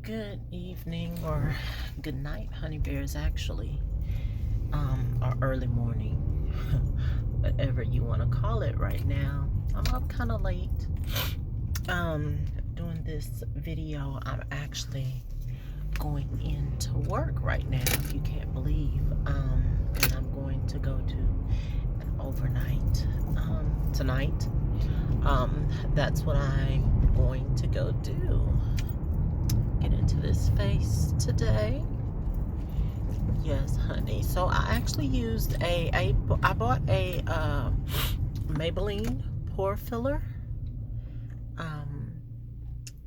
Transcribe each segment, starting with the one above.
Good evening or good night, honey bears, actually, or early morning, whatever you want to call it right now. I'm up kind of late, doing this video. I'm actually going into work right now, if you can't believe, and I'm going to go to an overnight, tonight. That's what I'm going to go do. Get into this face today. Yes, honey. So I actually used I bought a Maybelline Pore filler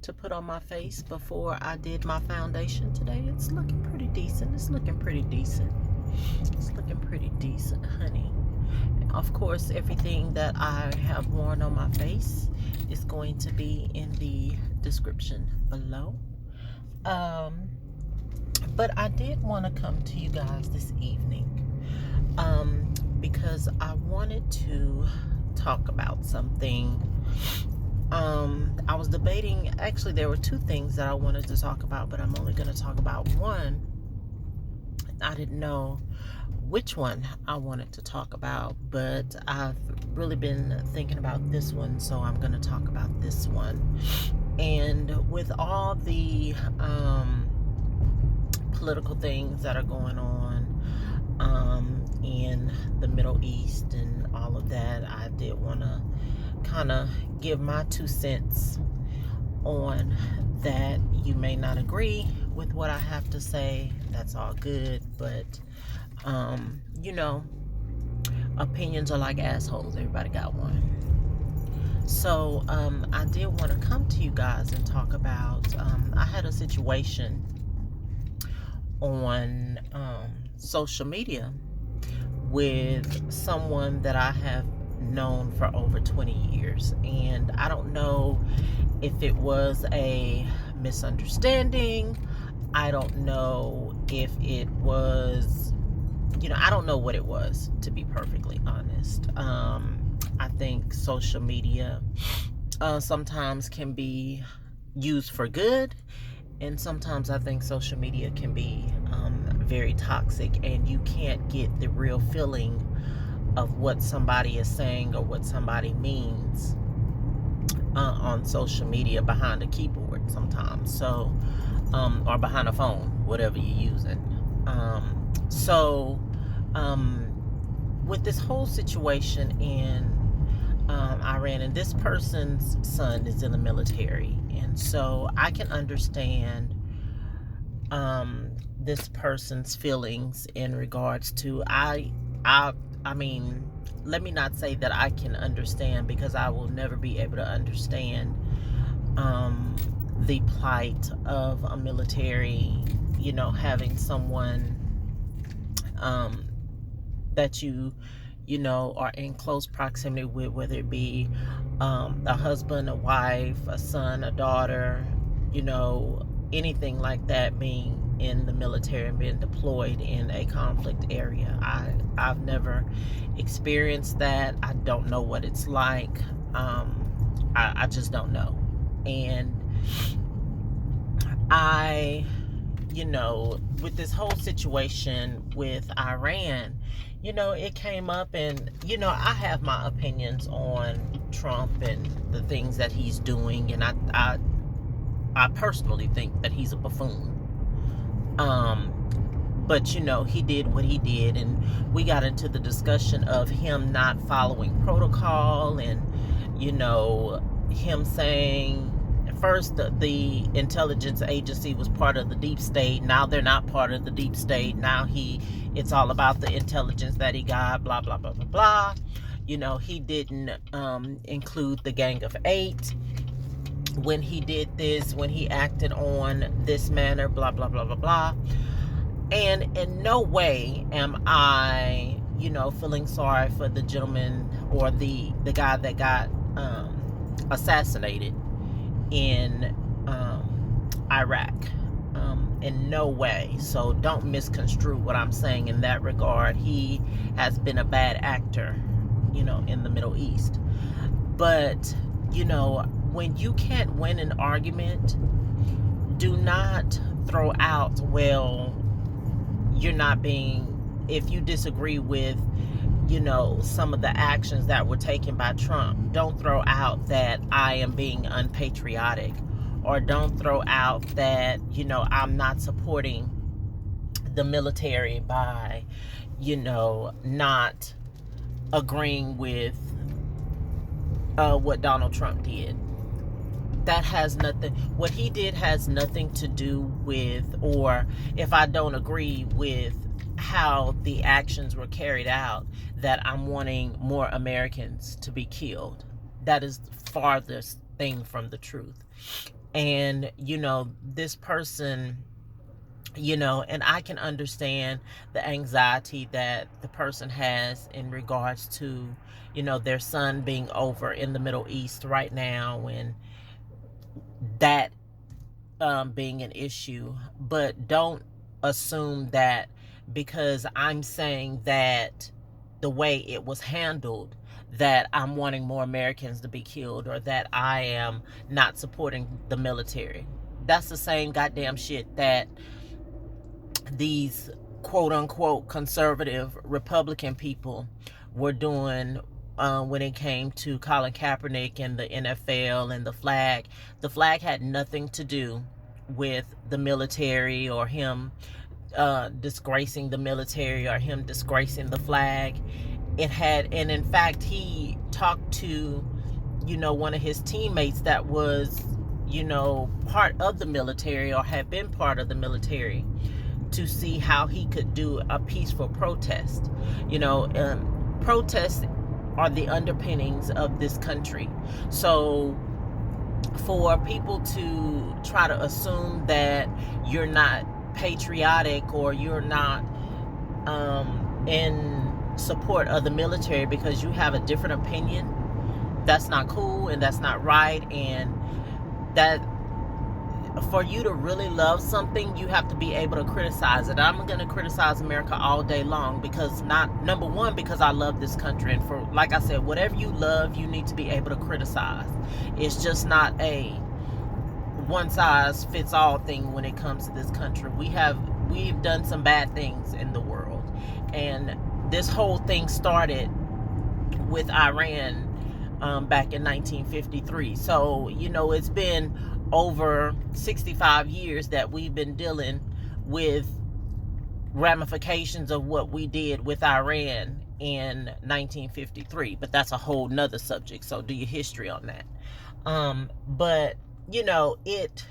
to put on my face before I did my foundation today. It's looking pretty decent. It's looking pretty decent, honey. And of course, everything that I have worn on my face is going to be in the description below. But I did want to come to you guys this evening because I wanted to talk about something. I was debating, actually there were two things that I wanted to talk about, but I'm only going to talk about one. I didn't know which one I wanted to talk about, but I've really been thinking about this one, so I'm going to talk about this one. And with all the political things that are going on in the Middle East and all of that, I did want to kind of give my 2 cents on that. You may not agree with what I have to say. That's all good, but you know, opinions are like assholes. Everybody got one. So I did want to come to you guys and talk about, I had a situation on social media with someone that I have known for over 20 years. And I don't know if it was a misunderstanding. I don't know if it was, I don't know what it was, to be perfectly honest. I think social media sometimes can be used for good, and sometimes I think social media can be very toxic, and you can't get the real feeling of what somebody is saying or what somebody means on social media behind a keyboard sometimes. So, or behind a phone, whatever you're using. With this whole situation in Iran, and this person's son is in the military, and so I can understand this person's feelings in regards to, I mean, let me not say that I can understand, because I will never be able to understand the plight of a military, having someone that you are in close proximity with, whether it be a husband, a wife, a son, a daughter, anything like that, being in the military and being deployed in a conflict area. I've never experienced that. I don't know what it's like. I just don't know. And with this whole situation with Iran, it came up, and I have my opinions on Trump and the things that he's doing, and I personally think that he's a buffoon. But he did what he did, and we got into the discussion of him not following protocol, and him saying first the intelligence agency was part of the deep state. Now they're not part of the deep state. Now it's all about the intelligence that he got, blah blah blah blah blah. He didn't include the Gang of 8 when he did this, when he acted on this manner, blah blah blah blah blah. And in no way am I feeling sorry for the gentleman or the guy that got assassinated in Iraq, in no way. So don't misconstrue what I'm saying in that regard. He has been a bad actor, in the Middle East. But when you can't win an argument, do not throw out, well, you're not being, if you disagree with, you know, some of the actions that were taken by Trump, don't throw out that I am being unpatriotic, or don't throw out that, you know, I'm not supporting the military by, you know, not agreeing with what Donald Trump did. That has nothing, what he did has nothing to do with, or if I don't agree with how the actions were carried out, that I'm wanting more Americans to be killed. That is the farthest thing from the truth. And, you know, this person, you know, and I can understand the anxiety that the person has in regards to, you know, their son being over in the Middle East right now, and that being an issue. But don't assume that because I'm saying that the way it was handled, that I'm wanting more Americans to be killed, or that I am not supporting the military. That's the same goddamn shit that these quote unquote conservative Republican people were doing when it came to Colin Kaepernick and the NFL and the flag. The flag had nothing to do with the military, or him disgracing the military, or him disgracing the flag. It had, and in fact, he talked to, you know, one of his teammates that was, you know, part of the military, or had been part of the military, to see how he could do a peaceful protest. You know, protests are the underpinnings of this country. So for people to try to assume that you're not patriotic, or you're not in support of the military because you have a different opinion, that's not cool, and that's not right. And that, for you to really love something, you have to be able to criticize it. I'm going to criticize America all day long, because, not, number one, because I love this country. And for, like I said, whatever you love, you need to be able to criticize. It's just not a one size fits all thing when it comes to this country. We've done some bad things in the world, and this whole thing started with Iran back in 1953. So, you know, it's been over 65 years that we've been dealing with ramifications of what we did with Iran in 1953. But that's a whole nother subject, so do your history on that. But, you know, it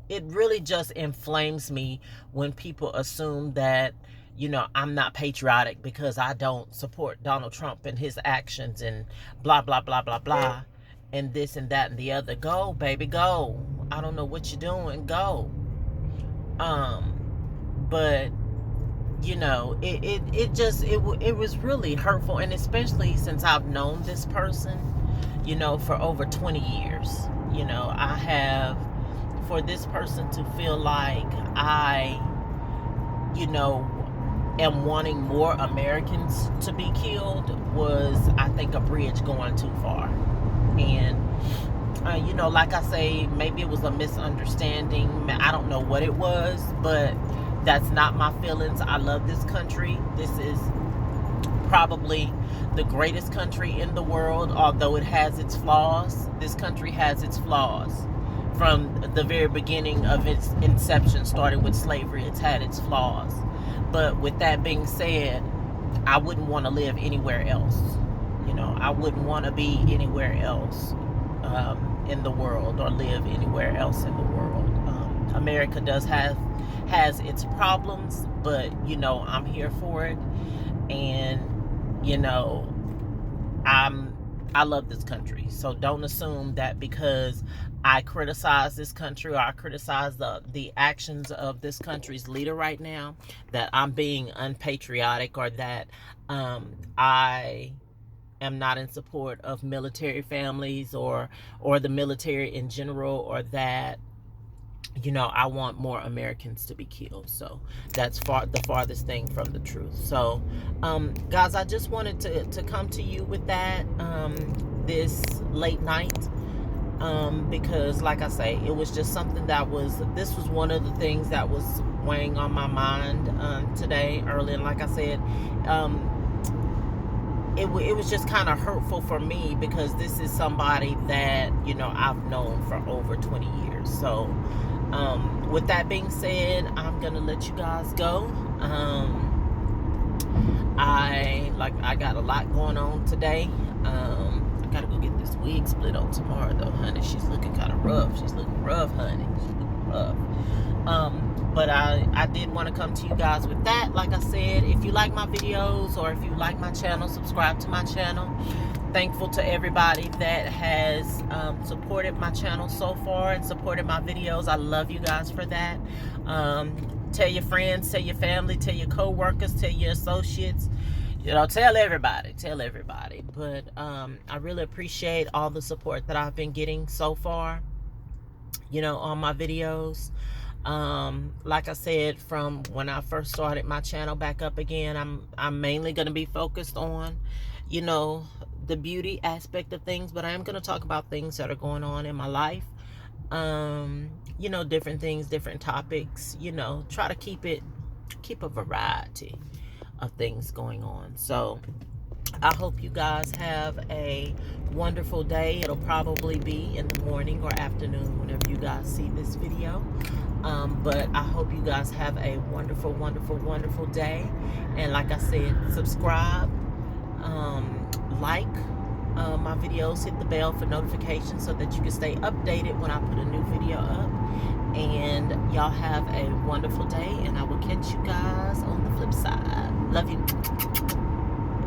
really just inflames me when people assume that, you know, I'm not patriotic because I don't support Donald Trump and his actions, and blah, blah, blah, blah, blah, and this and that and the other. Go, baby, go. I don't know what you're doing. Go. But, you know, it was really hurtful. And especially since I've known this person, you know, for over 20 years. You know, I have, for this person to feel like I, you know, am wanting more Americans to be killed, was, I think, a bridge going too far. And you know, like I say, maybe it was a misunderstanding. I don't know what it was, but that's not my feelings. I love this country. This is probably the greatest country in the world, although it has its flaws. This country has its flaws. From the very beginning of its inception, starting with slavery, it's had its flaws. But with that being said, I wouldn't want to live anywhere else. You know, I wouldn't want to be anywhere else in the world, or live anywhere else in the world. America has its problems, but, you know, I'm here for it. And, you know, I love this country. So don't assume that because I criticize this country, or I criticize the actions of this country's leader right now, that I'm being unpatriotic, or that I am not in support of military families, or the military in general, or that, you know, I want more Americans to be killed. So that's the farthest thing from the truth. So guys, I just wanted to come to you with that this late night. because like I say, it was just something this was one of the things that was weighing on my mind today early. And like I said, it was just kind of hurtful for me, because this is somebody that, you know, I've known for over 20 years. So with that being said, I'm gonna let you guys go. I got a lot going on today. I gotta go get this wig split on tomorrow though, honey. She's looking kind of rough. She's looking rough, honey. She's looking rough. But I did want to come to you guys with that. Like I said, if you like my videos, or if you like my channel, subscribe to my channel. Thankful to everybody that has supported my channel so far and supported my videos. I love you guys for that. Tell your friends, tell your family, tell your co-workers, tell your associates. You know, tell everybody. But I really appreciate all the support that I've been getting so far, you know, on my videos. Like I said, from when I first started my channel back up again, I'm mainly going to be focused on, you know, the beauty aspect of things, but I am going to talk about things that are going on in my life. You know, different things, different topics, you know, try to keep a variety of things going on. So I hope you guys have a wonderful day. It'll probably be in the morning or afternoon whenever you guys see this video. But I hope you guys have a wonderful, wonderful, wonderful day. And like I said, subscribe, like my videos, hit the bell for notifications so that you can stay updated when I put a new video up. And y'all have a wonderful day, and I will catch you guys on the flip side. Love you.